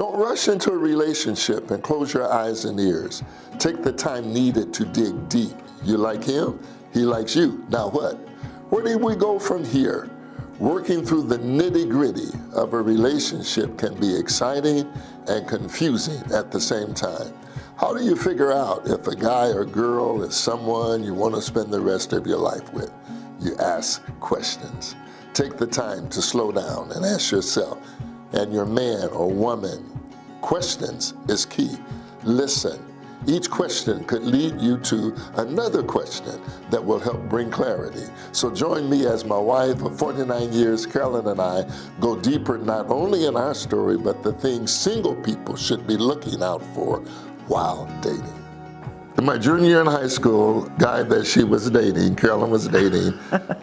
Don't rush into a relationship and close your eyes and ears. Take the time needed to dig deep. You like him, he likes you. Now what? Where do we go from here? Working through the nitty-gritty of a relationship can be exciting and confusing at the same time. How do you figure out if a guy or girl is someone you want to spend the rest of your life with? You ask questions. Take the time to slow down and ask yourself and your man or woman. Questions is key. Listen. Each question could lead you to another question that will help bring clarity. So join me as my wife of 49 years, Carolyn, and I go deeper not only in our story, but the things single people should be looking out for while dating. In my junior year in high school, guy that she was dating, Carolyn was dating,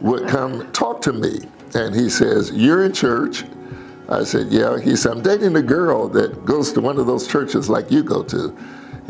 would come talk to me. And he says, "You're in church?" I said, "Yeah." He said, "I'm dating a girl that goes to one of those churches like you go to."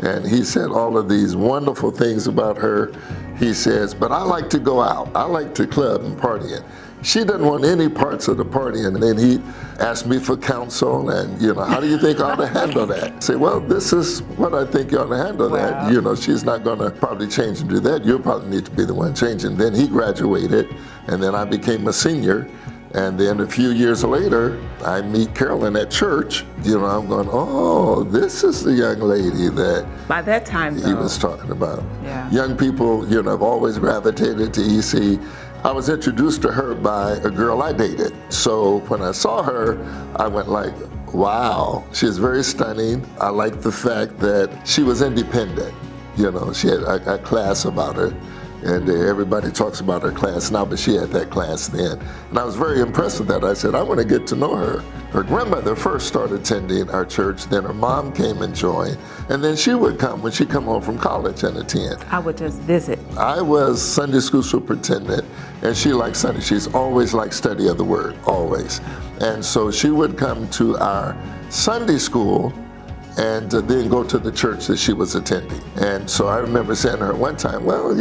And he said all of these wonderful things about her. He says, "But I like to go out. I like to club and partying. She doesn't want any parts of the party." And then he asked me for counsel and, how do you think I ought to handle that? I say, "Well, this is what I think you ought to handle that. She's not going to probably change and do that. You'll probably need to be the one changing." Then he graduated, and then I became a senior. And then a few years later, I meet Carolyn at church. I'm going, "Oh, this is the young lady that by that time he was talking about." Yeah. Young people, have always gravitated to EC. I was introduced to her by a girl I dated. So when I saw her, I went like, wow, she's very stunning. I liked the fact that she was independent. She had a class about her. And everybody talks about her class now, but she had that class then. And I was very impressed with that. I said, I want to get to know her. Her grandmother first started attending our church, then her mom came and joined, and then she would come when she come home from college and attend. I would just visit. I was Sunday school superintendent, and she liked Sunday. She's always liked study of the word, always. And so she would come to our Sunday school and then go to the church that she was attending. And so I remember saying to her one time, "Well,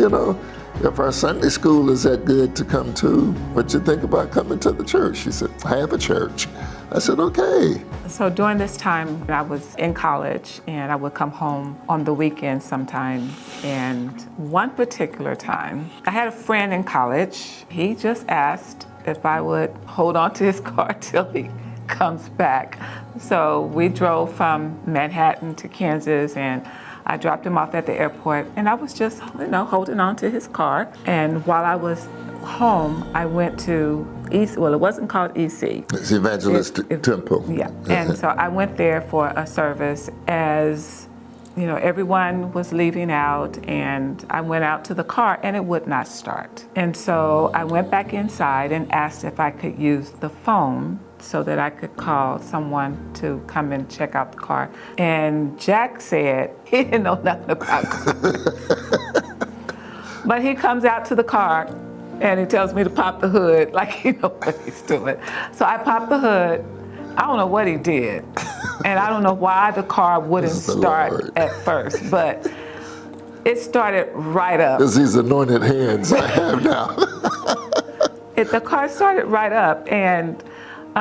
if our Sunday school is that good to come to, what you think about coming to the church?" She said, "I have a church." I said, "Okay." So during this time, I was in college, and I would come home on the weekends sometimes. And one particular time, I had a friend in college. He just asked if I would hold on to his car till he comes back. So we drove from Manhattan to Kansas, and I dropped him off at the airport, and I was just, holding on to his car. And while I was home, I went to EC. Well, it wasn't called EC. It's Evangelistic Temple. Yeah. And so I went there for a service as everyone was leaving out, and I went out to the car and it would not start. And so I went back inside and asked if I could use the phone so that I could call someone to come and check out the car. And Jack said he didn't know nothing about cars. But he comes out to the car and he tells me to pop the hood like he knows what he's doing. So I popped the hood. I don't know what he did. And I don't know why the car wouldn't start at first, but it started right up. It's these anointed hands I have now. The car started right up, and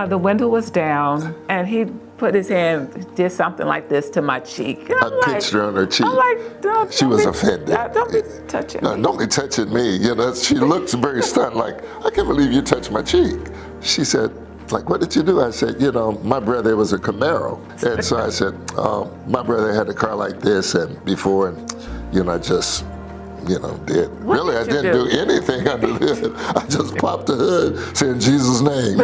the window was down, and he put his hand, did something like this to my cheek. I pinched her on her cheek. I'm like, don't she was be, offended. Don't be touching me. Don't be touching me. She looks very stunned, like, I can't believe you touched my cheek. She said, like, what did you do? I said, my brother was a Camaro. And so I said, my brother had a car like this and before, and I just, did. What really, did I didn't do anything under the hood. I just popped the hood, said, "In Jesus' name."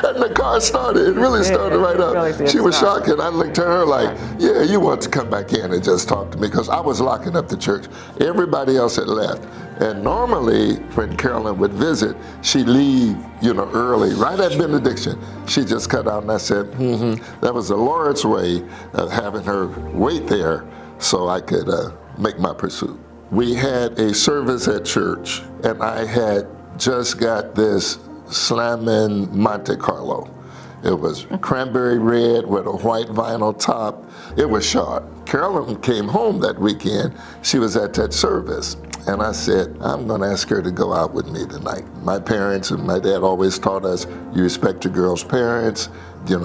And the car started. It really started right up. Really she was shocked, and I looked at her like, "Yeah, you want to come back in and just talk to me," because I was locking up the church. Everybody else had left. And normally, when Carolyn would visit, she'd leave, early, right at benediction. She just cut out, and I said, That was the Lord's way of having her wait there so I could make my pursuit. We had a service at church, and I had just got this slamming Monte Carlo. It was cranberry red with a white vinyl top. It was sharp. Carolyn came home that weekend. She was at that service. And I said, I'm going to ask her to go out with me tonight. My parents and my dad always taught us, you respect your girl's parents,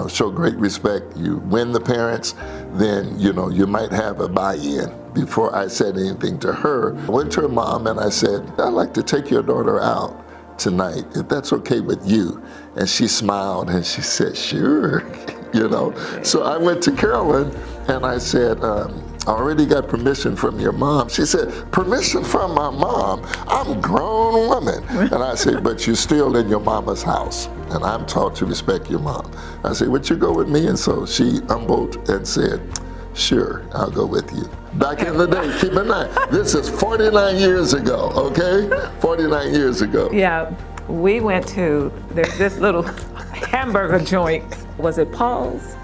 show great respect. You win the parents, then, you might have a buy-in. Before I said anything to her, I went to her mom and I said, I'd like to take your daughter out tonight, if that's okay with you. And she smiled and she said, sure, So I went to Carolyn and I said, I already got permission from your mom. She said, permission from my mom? I'm a grown woman. And I said, but you're still in your mama's house, and I'm taught to respect your mom. I said, would you go with me? And so she humbled and said, sure, I'll go with you. Back in the day, keep in mind, this is 49 years ago, okay? 49 years ago. Yeah, we went to, there's this little hamburger joint. Was it Paul's?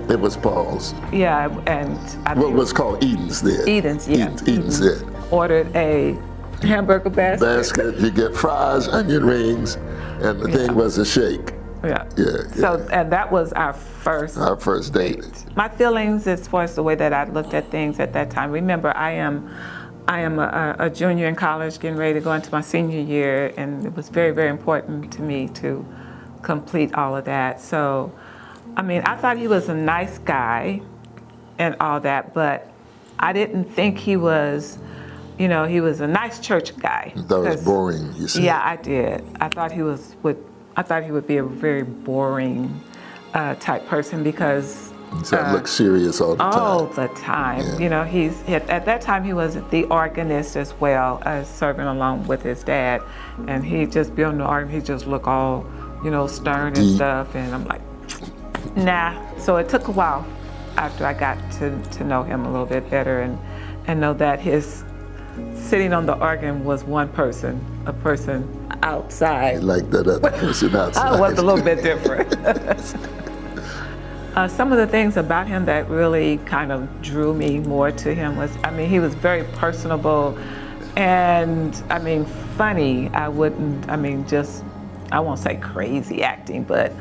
It was Paul's. Yeah, and I what was called Eden's then. Eden's, yeah. Eden's then. Ordered a hamburger basket. You get fries, onion rings, and the thing was a shake. Yeah. Yeah. So, and that was our first date. My feelings as far as the way that I looked at things at that time. Remember, I am a junior in college, getting ready to go into my senior year, and it was very, very important to me to complete all of that. So, I thought he was a nice guy and all that, but I didn't think he was, he was a nice church guy. You thought it was boring, you said? Yeah, I did. I thought he would be a very boring type person because he looked serious all the time. All the time. Yeah. He's at that time he was the organist as well as serving along with his dad, and he'd just be on the organ. He just look all, stern and stuff, and I'm like, nah. So it took a while after I got to know him a little bit better and know that his sitting on the organ was one person, a person outside. Like that other person outside. I was a little bit different. Some of the things about him that really kind of drew me more to him was, he was very personable and, funny. I won't say crazy acting, but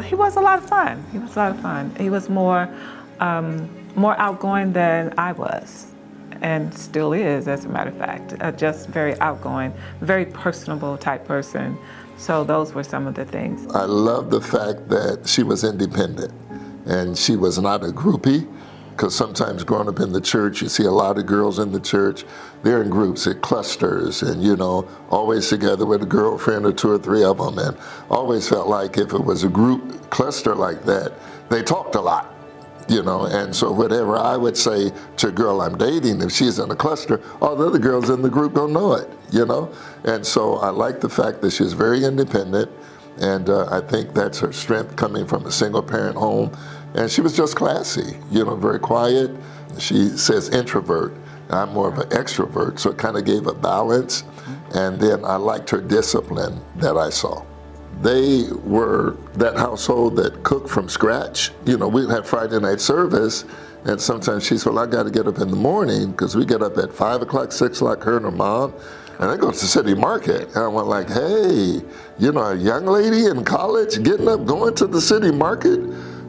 he was a lot of fun. He was more outgoing than I was, and still is, as a matter of fact. Just very outgoing, very personable type person. So those were some of the things. I love the fact that she was independent and she was not a groupie, because sometimes growing up in the church, you see a lot of girls in the church, they're in groups, at clusters, and always together with a girlfriend or two or three of them, and always felt like if it was a group cluster like that, they talked a lot. And so whatever I would say to a girl I'm dating, if she's in a cluster, all the other girls in the group don't know it, And so I like the fact that she's very independent, and I think that's her strength coming from a single parent home. And she was just classy, very quiet. She says introvert. I'm more of an extrovert, so it kind of gave a balance. And then I liked her discipline that I saw. They were that household that cooked from scratch. We'd have Friday night service, and sometimes she said, well, I got to get up in the morning, because we get up at 5 o'clock, 6 o'clock, her and her mom, and I go to the city market. And I went like, hey, a young lady in college getting up, going to the city market,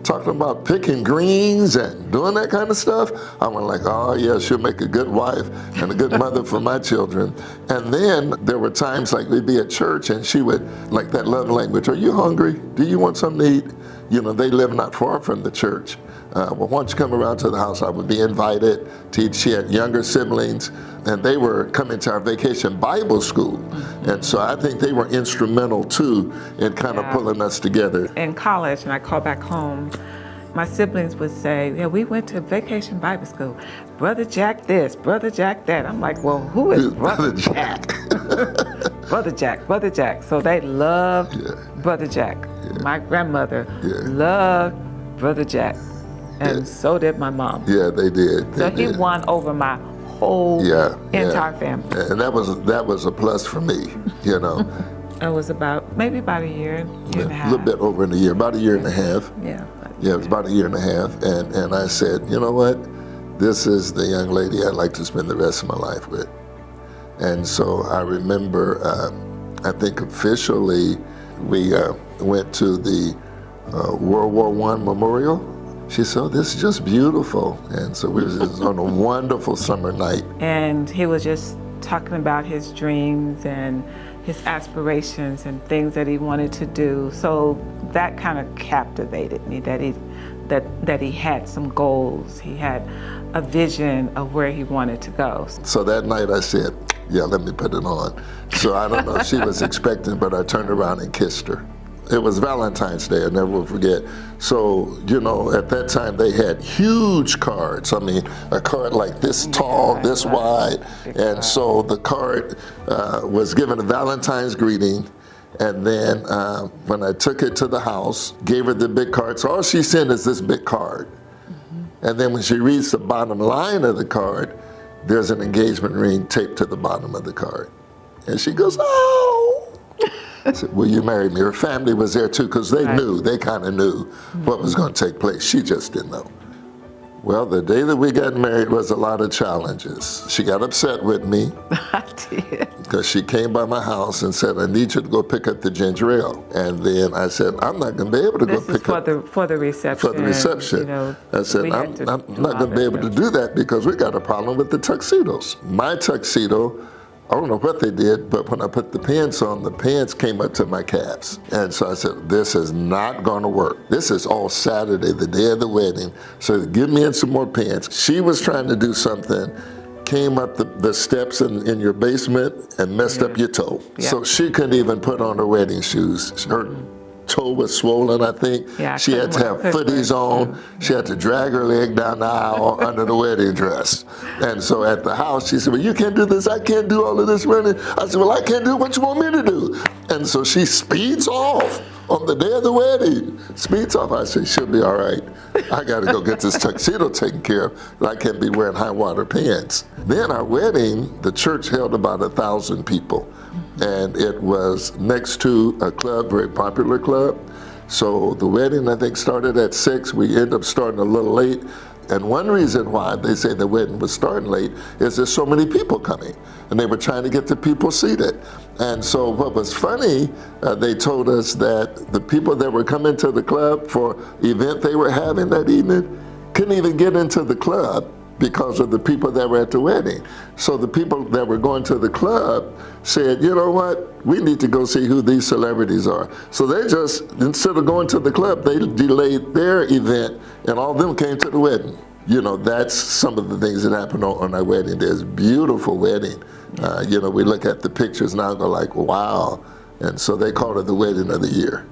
talking about picking greens and doing that kind of stuff. I went like, oh yeah, she'll make a good wife and a good mother for my children. And then there were times like we'd be at church and she would, like that love language, are you hungry? Do you want something to eat? They live not far from the church. Well, once you come around to the house, I would be invited to eat. She had younger siblings, and they were coming to our vacation Bible school. And so I think they were instrumental too in kind of pulling us together. In college, and I called back home, my siblings would say, yeah, we went to vacation Bible school. Brother Jack this, Brother Jack that. I'm like, well, who is Brother Jack? Brother Jack. So they loved Brother Jack. Yeah. My grandmother loved Brother Jack. And so did my mom. Yeah, they did. So he won over my whole entire family. And that was a plus for me, It was maybe about a year and a half. A little bit over in a year, about a year and a half. Yeah. Yeah, it was about a year and a half. And I said, you know what? This is the young lady I'd like to spend the rest of my life with. And so I remember, I think officially, we went to the World War I memorial. She said, oh, this is just beautiful. And so we was just on a wonderful summer night. And he was just talking about his dreams and his aspirations and things that he wanted to do. So that kind of captivated me, that he had some goals. He had a vision of where he wanted to go. So that night I said, yeah, let me put it on. So I don't know if she was expecting, but I turned around and kissed her. It was Valentine's Day, I never will forget. So, you know, at that time they had huge cards. I mean, a card like this tall, this wide. And so the card was given a Valentine's greeting. And then when I took it to the house, gave her the big card. So all she sent is this big card. And then when she reads the bottom line of the card, there's an engagement ring taped to the bottom of the card. And she goes, oh. I said, will you marry me? Her family was there too, because they knew, they kind of knew what was going to take place. She just didn't know. Well, the day that we got married was a lot of challenges. She got upset with me. I did. Because she came by my house and said, I need you to go pick up the ginger ale. And then I said, I'm not going to be able to go pick up. For the reception. For the reception. You know, I said, I'm not going to be able to do that because we got a problem with the tuxedos. My tuxedo, I don't know what they did, but when I put the pants on, the pants came up to my calves. And so I said, this is not going to work. This is all Saturday, the day of the wedding. So give me in some more pants. She was trying to do something, came up the steps in your basement and messed up your toe. Yeah. So she couldn't even put on her wedding shoes. Her toe was swollen, I think. Yeah, she had to have footies on. She had to drag her leg down the aisle under the wedding dress. And so at the house, she said, well, you can't do this. I can't do all of this running. I said, well, I can't do what you want me to do. And so she speeds off on the day of the wedding. Speeds off. I said, she'll be all right. I got to go get this tuxedo taken care of. I can't be wearing high water pants. Then our wedding, the church held about 1,000 people. And it was next to a club, very popular club. So the wedding, I think, started at 6. We ended up starting a little late. And one reason why they say the wedding was starting late is there's so many people coming. And they were trying to get the people seated. And so what was funny, they told us that the people that were coming to the club for event they were having that evening couldn't even get into the club because of the people that were at the wedding. So the people that were going to the club said, you know what, we need to go see who these celebrities are. So they just, instead of going to the club, they delayed their event and all of them came to the wedding. You know, that's some of the things that happened on our wedding. There's a beautiful wedding. You know, we look at the pictures now and go like, wow. And so they called it the wedding of the year.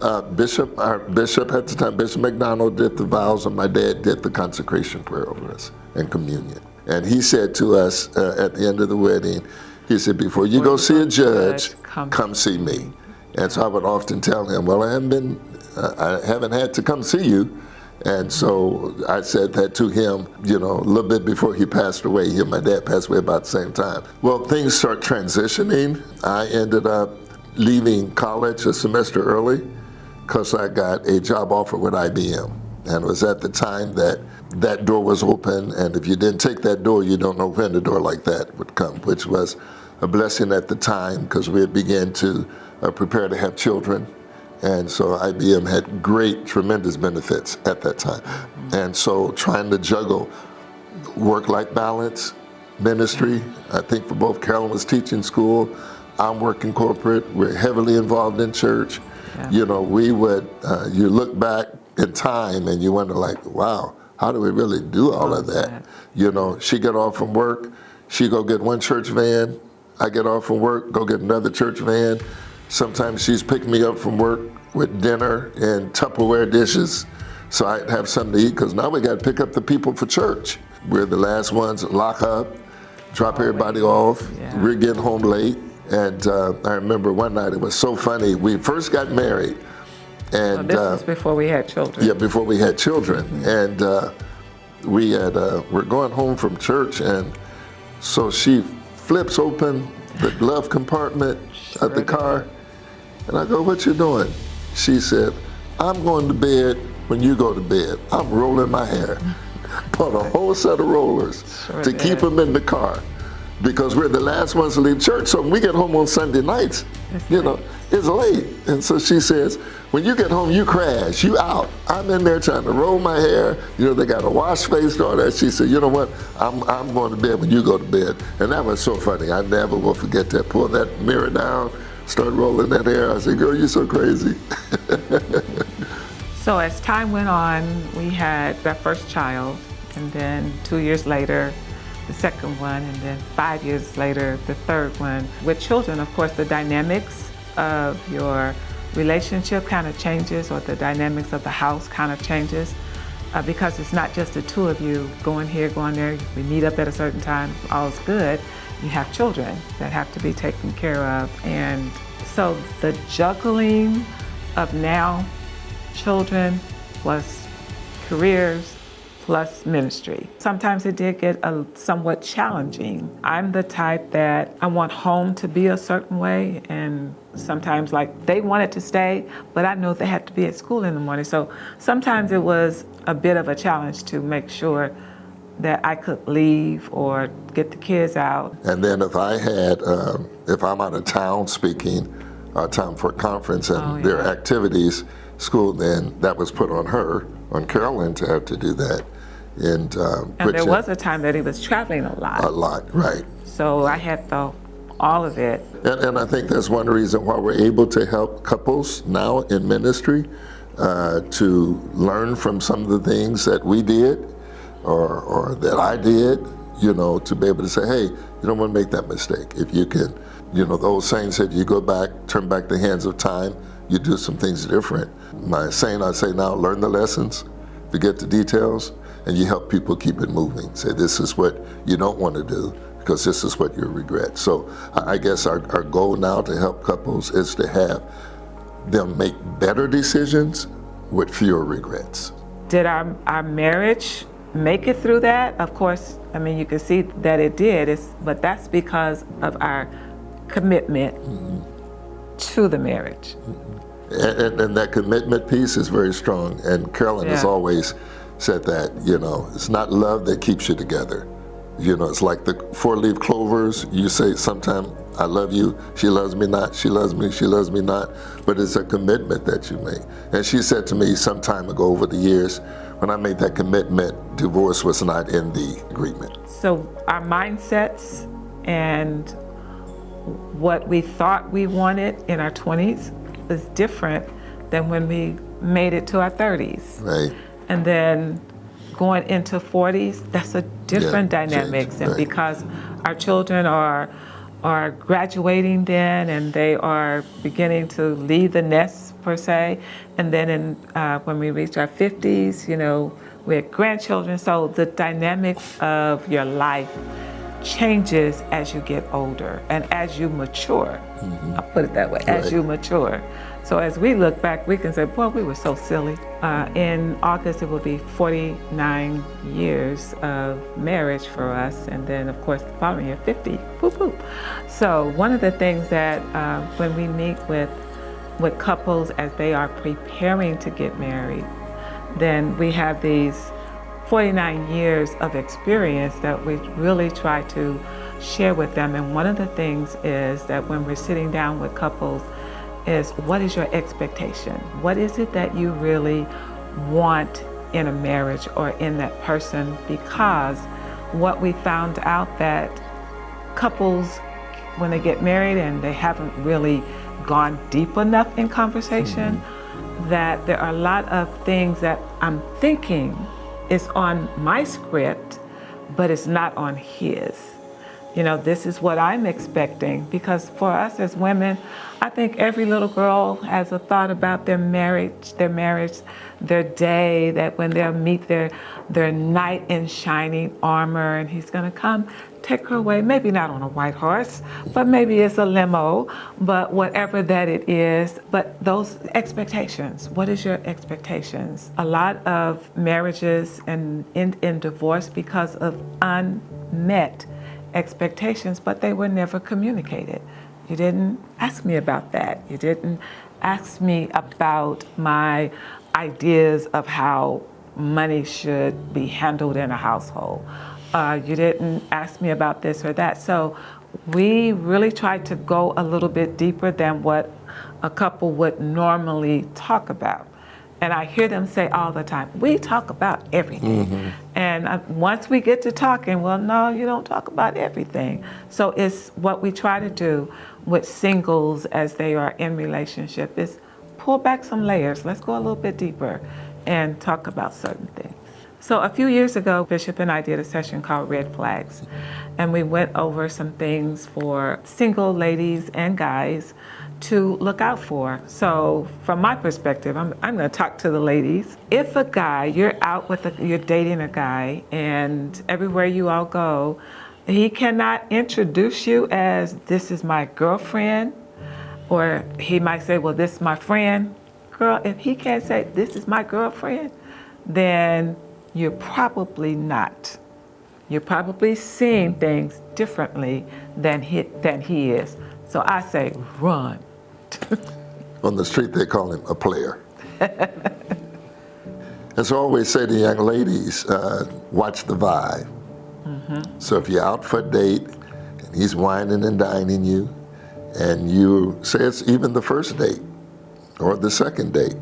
Our bishop at the time, Bishop McDonald, did the vows, and my dad did the consecration prayer over us and communion. And he said to us at the end of the wedding, he said, before you go see a judge, come see me. And so I would often tell him, well, I haven't had to come see you. And so I said that to him, you know, a little bit before he passed away. He and my dad passed away about the same time. Well, things start transitioning. I ended up leaving college a semester early because I got a job offer with IBM. And it was at the time that door was open, and if you didn't take that door, you don't know when a door like that would come, which was a blessing at the time because we had began to prepare to have children. And so IBM had great, tremendous benefits at that time. And so trying to juggle work-life balance, ministry, I think for both Carolyn was teaching school, I'm working corporate, we're heavily involved in church. Yeah. You know, we would, you look back in time and you wonder like, wow, how do we really do all of that? You know, she get off from work, she go get one church van, I get off from work, go get another church van. Sometimes she's picked me up from work with dinner and Tupperware dishes so I'd have something to eat, because now we got to pick up the people for church. We're the last ones, lock up, drop everybody off, we're getting home late. And I remember one night, it was so funny. We first got married. And this was before we had children. Yeah, before we had children. Mm-hmm. And we're going home from church, and so she flips open the glove compartment of the car. And I go, what you doing? She said, I'm going to bed when you go to bed. I'm rolling my hair. Bought a whole set of rollers to keep them in the car, because we're the last ones to leave church. So when we get home on Sunday nights, you know, it's late. And so she says, when you get home, you crash, you out. I'm in there trying to roll my hair. They got a wash face and all that. She said, you know what, I'm going to bed when you go to bed. And that was so funny. I never will forget that. Pull that mirror down, start rolling that hair. I said, girl, you're so crazy. So as time went on, we had our first child, and then 2 years later, the second one, and then 5 years later, the third one. With children, of course, the dynamics of your relationship kind of changes, or the dynamics of the house kind of changes, because it's not just the two of you going here, going there. We meet up at a certain time, all's good. You have children that have to be taken care of. And so the juggling of now children plus careers plus ministry. Sometimes it did get somewhat challenging. I'm the type that I want home to be a certain way, and sometimes like they wanted to stay, but I know they had to be at school in the morning. So sometimes it was a bit of a challenge to make sure that I could leave or get the kids out. And then if I had, if I'm out of town speaking, time for a conference and their activities, school, then that was put on her, on Carolyn, to have to do that. And there was a time that he was traveling a lot. A lot, right. So I had all of it. And I think that's one reason why we're able to help couples now in ministry to learn from some of the things that we did or that I did, to be able to say, hey, you don't want to make that mistake. If you can, the old saying said, you go back, turn back the hands of time, you do some things different. My saying, I say now, learn the lessons, forget the details, and you help people keep it moving. Say, this is what you don't want to do, because this is what you'll regret. So I guess our goal now to help couples is to have them make better decisions with fewer regrets. Did our marriage make it through that? Of course, you can see that it did, but that's because of our commitment to the marriage. And that commitment piece is very strong. And Carolyn has always said that, it's not love that keeps you together. It's like the 4-leaf clovers. You say sometime, I love you, she loves me not, she loves me, she loves me not. But it's a commitment that you make. And she said to me some time ago over the years, when I made that commitment, divorce was not in the agreement. So our mindsets and what we thought we wanted in our 20s was different than when we made it to our 30s. Right. And then going into 40s, that's a different dynamics. And because our children are graduating then, and they are beginning to leave the nest per se. And then when we reach our 50s, we have grandchildren. So the dynamics of your life changes as you get older and as you mature. I'll put it that way, as you mature. So as we look back, we can say, boy, we were so silly. In August, it will be 49 years of marriage for us. And then, of course, the following year, 50. Boop, boop. So one of the things that when we meet with couples as they are preparing to get married, then we have these 49 years of experience that we really try to share with them. And one of the things is that when we're sitting down with couples is, what is your expectation? What is it that you really want in a marriage or in that person? Because what we found out that couples, when they get married and they haven't really gone deep enough in conversation, that there are a lot of things that I'm thinking is on my script, but it's not on his. This is what I'm expecting, because for us as women, I think every little girl has a thought about their marriage, their day, that when they'll meet their knight in shining armor, and he's gonna come take her away, maybe not on a white horse, but maybe it's a limo, but whatever that it is. But those expectations, what is your expectations? A lot of marriages end in divorce because of unmet expectations, but they were never communicated. You didn't ask me about that. You didn't ask me about my ideas of how money should be handled in a household. You didn't ask me about this or that. So we really tried to go a little bit deeper than what a couple would normally talk about. And I hear them say all the time, we talk about everything. And once we get to talking, well, no, you don't talk about everything. So it's what we try to do with singles as they are in relationship is pull back some layers. Let's go a little bit deeper and talk about certain things. So a few years ago, Bishop and I did a session called Red Flags. And we went over some things for single ladies and guys to look out for. So from my perspective, I'm going to talk to the ladies. If a guy, you're out with you're dating a guy, and everywhere you all go, he cannot introduce you as this is my girlfriend, or he might say, well, this is my friend. Girl, if he can't say this is my girlfriend, then you're probably not. You're probably seeing things differently than he is. So I say, run. On the street, they call him a player. And so I always say to young ladies, watch the vibe. So if you're out for a date, and he's whining and dining you, and you say it's even the first date or the second date,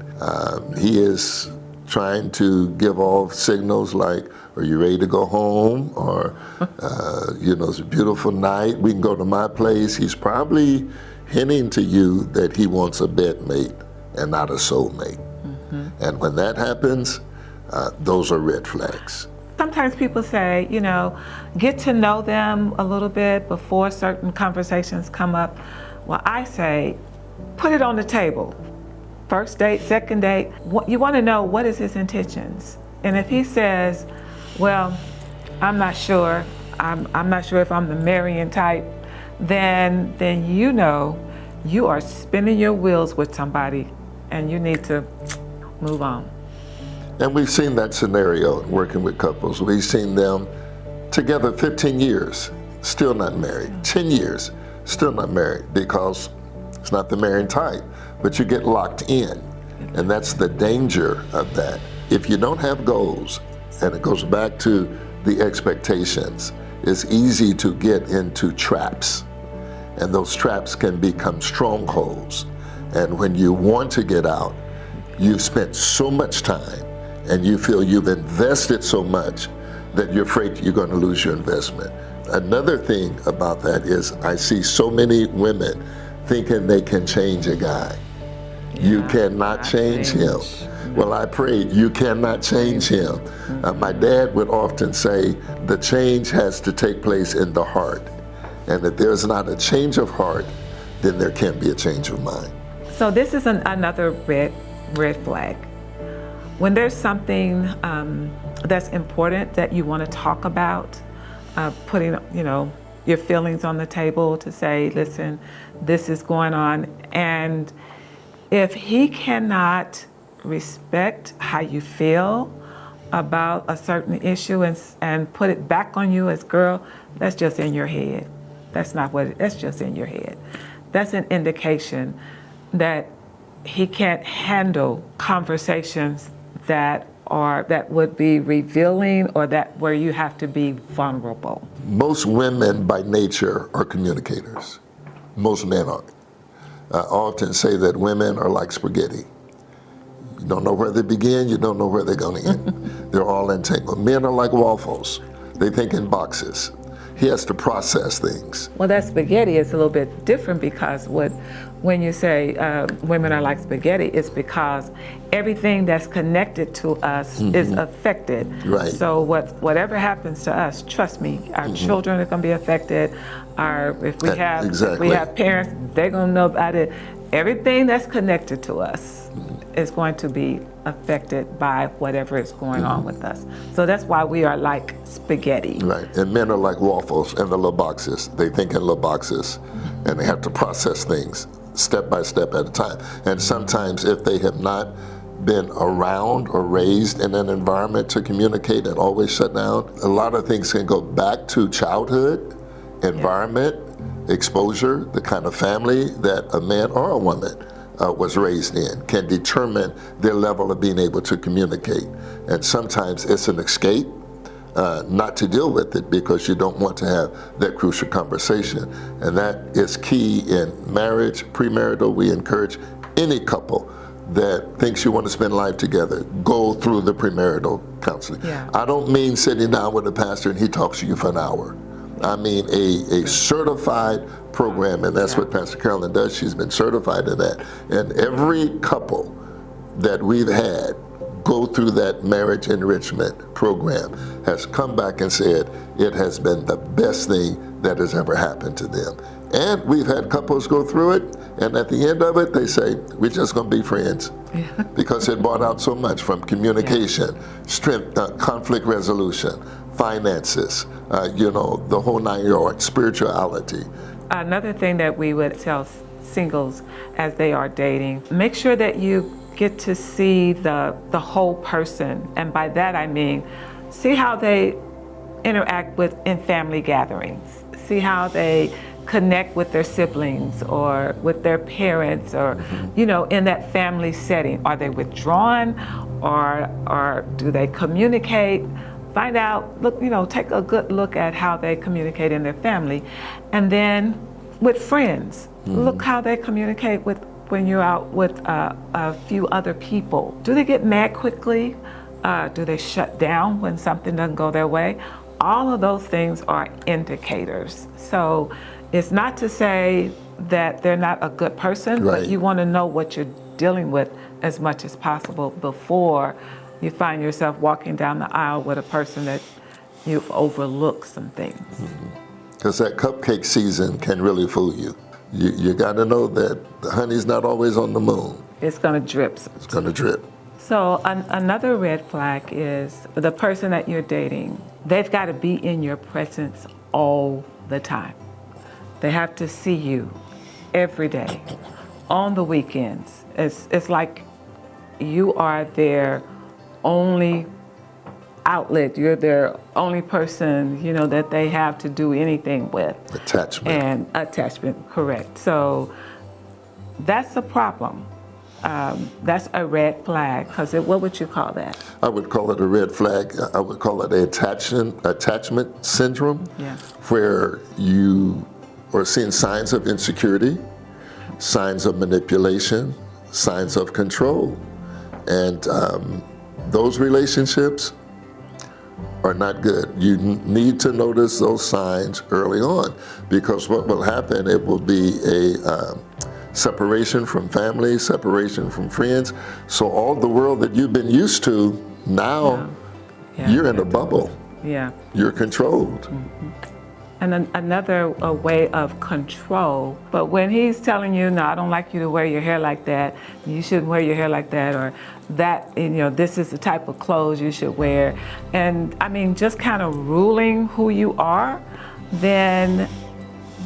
he is trying to give off signals like, are you ready to go home? Or, it's a beautiful night, we can go to my place. He's probably hinting to you that he wants a bedmate and not a soulmate. And when that happens, those are red flags. Sometimes people say, get to know them a little bit before certain conversations come up. Well, I say, put it on the table. First date, second date, you want to know what is his intentions. And if he says, well, I'm not sure, I'm not sure if I'm the marrying type, then you are spinning your wheels with somebody and you need to move on. And we've seen that scenario working with couples. We've seen them together 15 years, still not married. 10 years, still not married because it's not the marrying type, but you get locked in. And that's the danger of that. If you don't have goals, and it goes back to the expectations, it's easy to get into traps. And those traps can become strongholds. And when you want to get out, you've spent so much time and you feel you've invested so much that you're afraid you're going to lose your investment. Another thing about that is I see so many women thinking they can change a guy. You cannot change him. Well, I prayed, you cannot change him. My dad would often say, the change has to take place in the heart. And if there's not a change of heart, then there can't be a change of mind. So this is another red flag. When there's something that's important that you want to talk about, putting your feelings on the table to say, listen, this is going on. And if he cannot respect how you feel about a certain issue and put it back on you as girl, that's just in your head. That's not that's just in your head. That's an indication that he can't handle conversations that would be revealing or where you have to be vulnerable. Most women by nature are communicators. Most men aren't. I often say that women are like spaghetti. You don't know where they begin, you don't know where they're going to end. They're all entangled. Men are like waffles. They think in boxes. He has to process things. Well, that spaghetti is a little bit different because when you say women are like spaghetti, it's because everything that's connected to us is affected. Right. So whatever happens to us, trust me, our children are going to be affected. If we have parents, they're going to know about it. Everything that's connected to us is going to be affected by whatever is going on with us. So that's why we are like spaghetti. Right, and men are like waffles in the little boxes. They think in little boxes, and they have to process things step by step at a time. And sometimes if they have not been around or raised in an environment to communicate and always shut down, a lot of things can go back to childhood, environment, exposure, the kind of family that a man or a woman was raised in can determine their level of being able to communicate. And sometimes it's an escape. not to deal with it because you don't want to have that crucial conversation. And that is key in marriage, premarital. We encourage any couple that thinks you want to spend life together, go through the premarital counseling. Yeah. I don't mean sitting down with a pastor and he talks to you for an hour. I mean a certified program, and that's what Pastor Carolyn does. She's been certified in that. And every couple that we've had go through that marriage enrichment program has come back and said it has been the best thing that has ever happened to them. And we've had couples go through it, and at the end of it, they say, we're just going to be friends. Yeah. Because it brought out so much from communication, strength, conflict resolution, finances, the whole 9 yards, spirituality. Another thing that we would tell singles as they are dating, make sure that you get to see the whole person. And by that I mean, see how they interact in family gatherings. See how they connect with their siblings or with their parents or, in that family setting. Are they withdrawn or do they communicate? Find out, look, take a good look at how they communicate in their family. And then with friends, look how they communicate when you're out with a few other people. Do they get mad quickly? Do they shut down when something doesn't go their way? All of those things are indicators. So it's not to say that they're not a good person, right. But you want to know what you're dealing with as much as possible before you find yourself walking down the aisle with a person that you've overlooked some things. Because that cupcake season can really fool you. You got to know that the honey's not always on the moon. It's going to drip. It's going to drip. So another red flag is the person that you're dating, they've got to be in your presence all the time. They have to see you every day, on the weekends. It's like you are their only outlet. You're their only person, that they have to do anything with. Attachment, correct. So that's a problem. That's a red flag, because what would you call that? I would call it a red flag. I would call it attachment syndrome, where you are seeing signs of insecurity, signs of manipulation, signs of control. And those relationships are not good. You need to notice those signs early on, because what will happen, it will be a separation from family, separation from friends. So all the world that you've been used to, now you're in a bubble. Yeah. You're controlled. Mm-hmm. And another way of control, but when he's telling you, no, I don't like you to wear your hair like that, you shouldn't wear your hair like that, or that, this is the type of clothes you should wear, and just kind of ruling who you are, then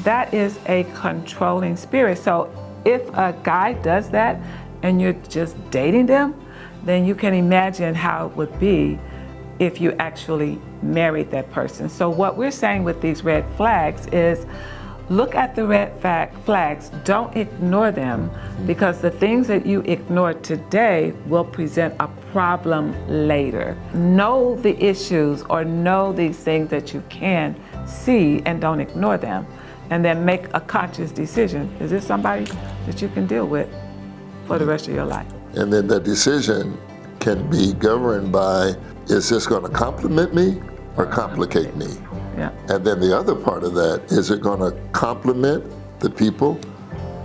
that is a controlling spirit. So if a guy does that and you're just dating them, then you can imagine how it would be if you actually married that person. So what we're saying with these red flags is, look at the red flags, don't ignore them, because the things that you ignore today will present a problem later. Know the issues, or know these things that you can see, and don't ignore them. And then make a conscious decision. Is this somebody that you can deal with for the rest of your life? And then the decision can be governed by, is this going to complement me or complicate me? Yeah. And then the other part of that, is it going to complement the people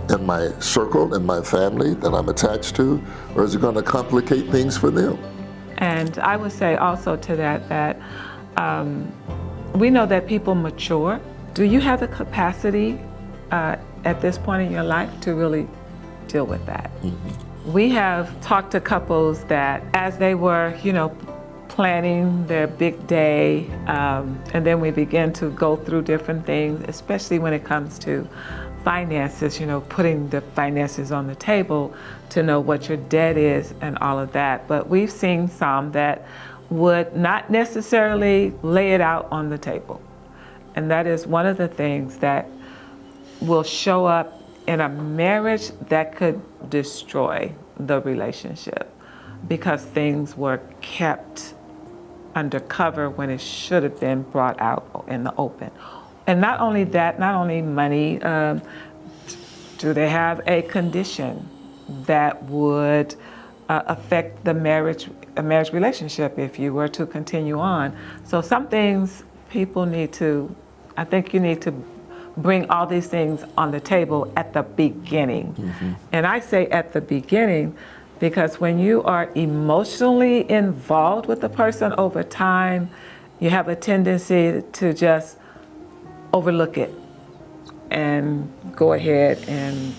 in my circle, in my family that I'm attached to, or is it going to complicate things for them? And I would say also to that we know that people mature. Do you have the capacity at this point in your life to really deal with that? Mm-hmm. We have talked to couples that as they were, planning their big day, and then we begin to go through different things, especially when it comes to finances, putting the finances on the table to know what your debt is and all of that. But we've seen some that would not necessarily lay it out on the table. And that is one of the things that will show up in a marriage that could destroy the relationship, because things were kept undercover when it should have been brought out in the open. And not only that, not only money, do they have a condition that would affect the marriage relationship if you were to continue on? So some things people need to, I think you need to bring all these things on the table at the beginning. Mm-hmm. And I say at the beginning because when you are emotionally involved with the person over time, you have a tendency to just overlook it and go ahead and,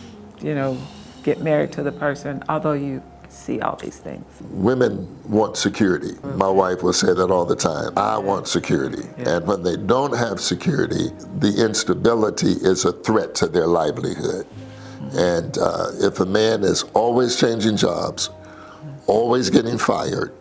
get married to the person, although you see all these things. Women want security. My wife will say that all the time. I want security. Yeah. And when they don't have security, the instability is a threat to their livelihood. And if a man is always changing jobs, always getting fired,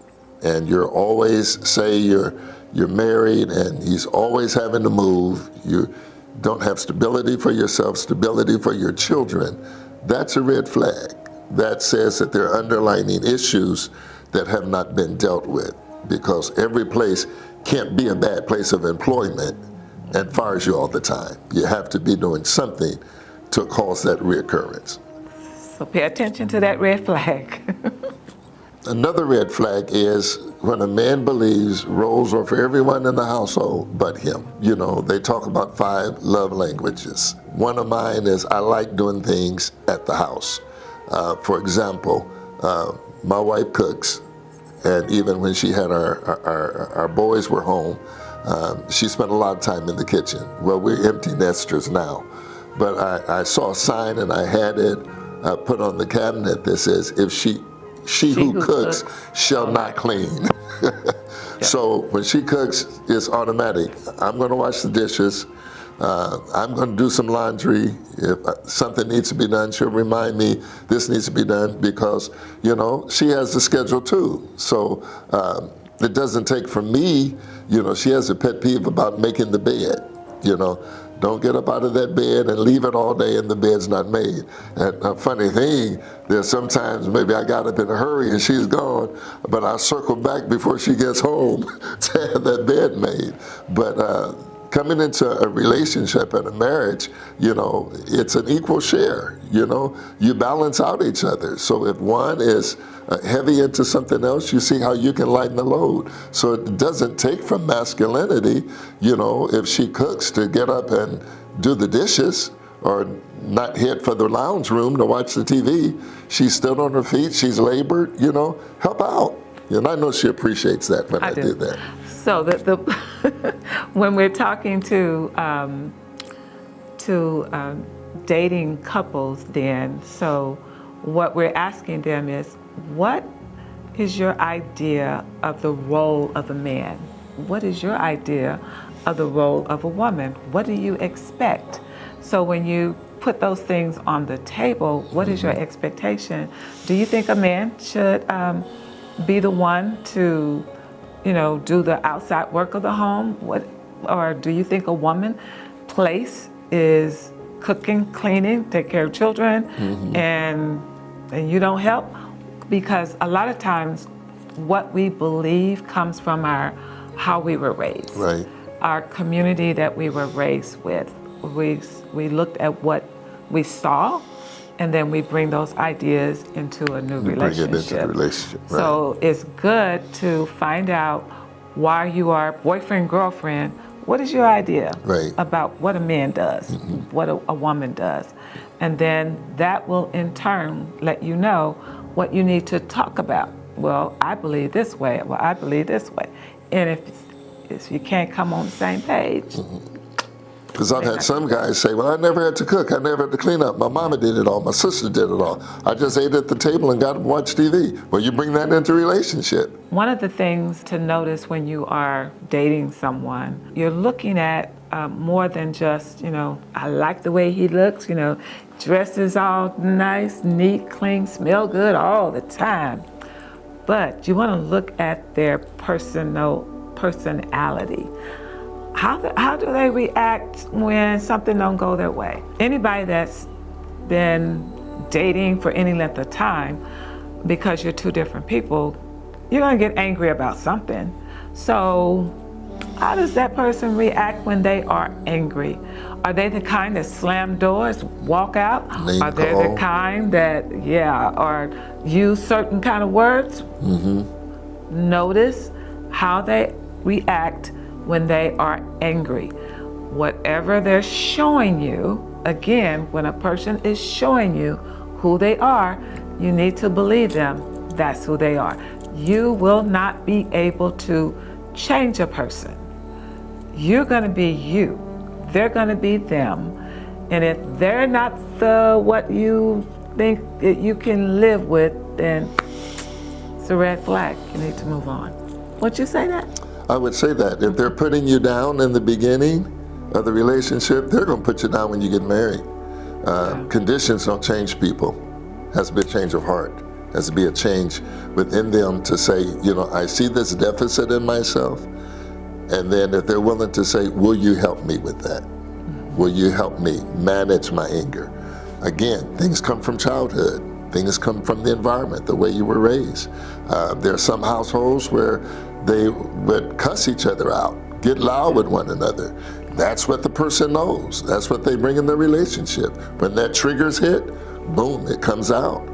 and you're always, say you're married and he's always having to move, you don't have stability for yourself, stability for your children, that's a red flag. That says that there are underlying issues that have not been dealt with, because every place can't be a bad place of employment and fires you all the time. You have to be doing something to cause that reoccurrence. So pay attention to that red flag. Another red flag is when a man believes roles are for everyone in the household but him. They talk about 5 love languages. One of mine is I like doing things at the house. For example, my wife cooks, and even when she had our boys were home, she spent a lot of time in the kitchen. Well, we're empty nesters now, but I saw a sign and I had it put on the cabinet that says, if she who cooks shall not clean. So when she cooks, it's automatic. I'm going to wash the dishes. I'm going to do some laundry. If something needs to be done, she'll remind me this needs to be done, because, she has the schedule too. So it doesn't take from me, she has a pet peeve about making the bed, Don't get up out of that bed and leave it all day and the bed's not made. And a funny thing, there's sometimes maybe I got up in a hurry and she's gone, but I circle back before she gets home to have that bed made. But coming into a relationship and a marriage, it's an equal share, you balance out each other. So if one is heavy into something else, you see how you can lighten the load. So it doesn't take from masculinity, if she cooks, to get up and do the dishes or not head for the lounge room to watch the TV. She's still on her feet, she's labored, help out. And I know she appreciates that when I do that. So when we're talking to dating couples, then, so what we're asking them is, what is your idea of the role of a man? What is your idea of the role of a woman? What do you expect? So when you put those things on the table, what is your expectation? Do you think a man should be the one to do the outside work of the home? Or do you think a woman's place is cooking, cleaning, take care of children, and you don't help? Because a lot of times what we believe comes from how we were raised. Right. Our community that we were raised with. We looked at what we saw, and then we bring those ideas into a new relationship. Bring it into the relationship, right. So it's good to find out why you are boyfriend, girlfriend. What is your idea about what a man does, what a woman does? And then that will in turn let you know what you need to talk about. Well, I believe this way. Well, I believe this way. And if you can't come on the same page. Because I've had some guys say, well, I never had to cook. I never had to clean up. My mama did it all. My sister did it all. I just ate at the table and got to watch TV. Well, you bring that into a relationship. One of the things to notice when you are dating someone, you're looking at more than just, I like the way he looks, dresses all nice, neat, clean, smell good all the time. But you want to look at their personality. How do they react when something don't go their way? Anybody that's been dating for any length of time, because you're two different people, you're gonna get angry about something. So how does that person react when they are angry? Are they the kind that slam doors, walk out? Name Are they call. the kind that, or use certain kind of words? Notice how they react when they are angry. Whatever they're showing you, again, when a person is showing you who they are, you need to believe them. That's who they are. You will not be able to change a person. You're going to be you. They're going to be them. And if they're not what you think that you can live with, then it's a red flag. You need to move on. Would you say that? I would say that. If they're putting you down in the beginning of the relationship, they're going to put you down when you get married. Conditions don't change people. Has to be a change of heart. Has to be a change within them to say, I see this deficit in myself. And then if they're willing to say, will you help me with that? Will you help me manage my anger? Again, things come from childhood. Things come from the environment, the way you were raised. There are some households where they would cuss each other out, get loud with one another. That's what the person knows. That's what they bring in their relationship. When that trigger's hit, boom, it comes out.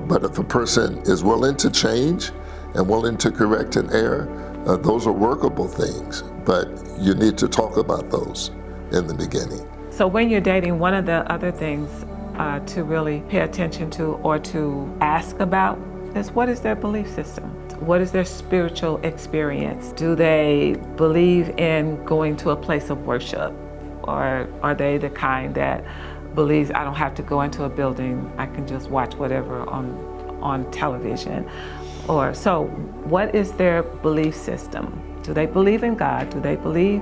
But if a person is willing to change and willing to correct an error, those are workable things. But you need to talk about those in the beginning. So when you're dating, one of the other things to really pay attention to or to ask about is, what is their belief system? What is their spiritual experience? Do they believe in going to a place of worship? Or are they the kind that believes I don't have to go into a building, I can just watch whatever on television? Or so what is their belief system? Do they believe in God? Do they believe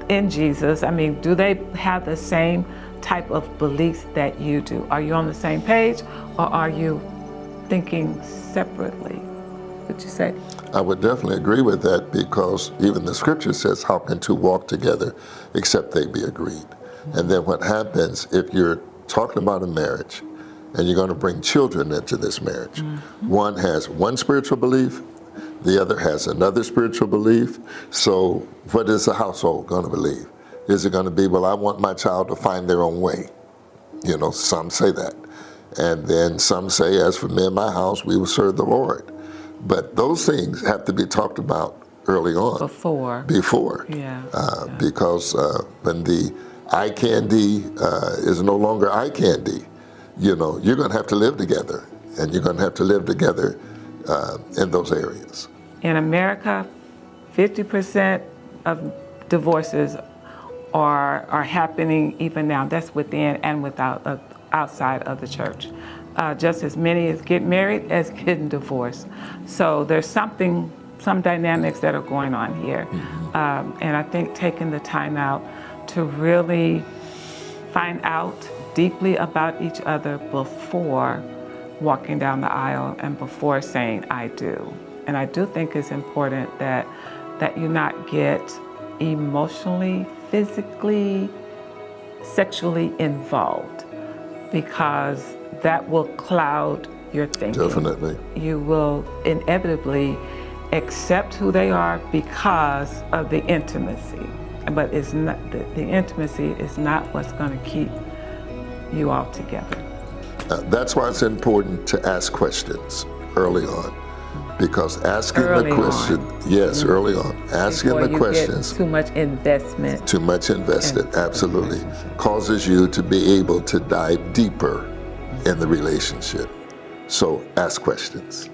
in Jesus? I mean, do they have the same type of beliefs that you do? Are you on the same page, or are you thinking separately? Would you say? I would definitely agree with that, because even the scripture says, how can two walk together except they be agreed? And then what happens if you're talking about a marriage and you're going to bring children into this marriage? One has one spiritual belief, the other has another spiritual belief. So what is the household going to believe? Is it going to be, well, I want my child to find their own way? Some say that. And then some say, as for me and my house, we will serve the Lord. But those things have to be talked about early on. Before. Yeah. Because when the eye candy is no longer eye candy, you're going to have to live together, and you're going to have to live together in those areas. In America, 50% of divorces are happening even now. That's within and without outside of the church. Just as many as get married as getting divorced. So there's some dynamics that are going on here. And I think taking the time out to really find out deeply about each other before walking down the aisle and before saying I do. And I do think it's important that you not get emotionally, physically, sexually involved, because that will cloud your thinking. Definitely. You will inevitably accept who they are because of the intimacy. But it's not, the intimacy is not what's going to keep you all together. That's why it's important to ask questions early on, because asking Early the question, yes, early on, asking Before the you questions, get too much investment. too much invested, absolutely, causes you to be able to dive deeper in the relationship. So ask questions.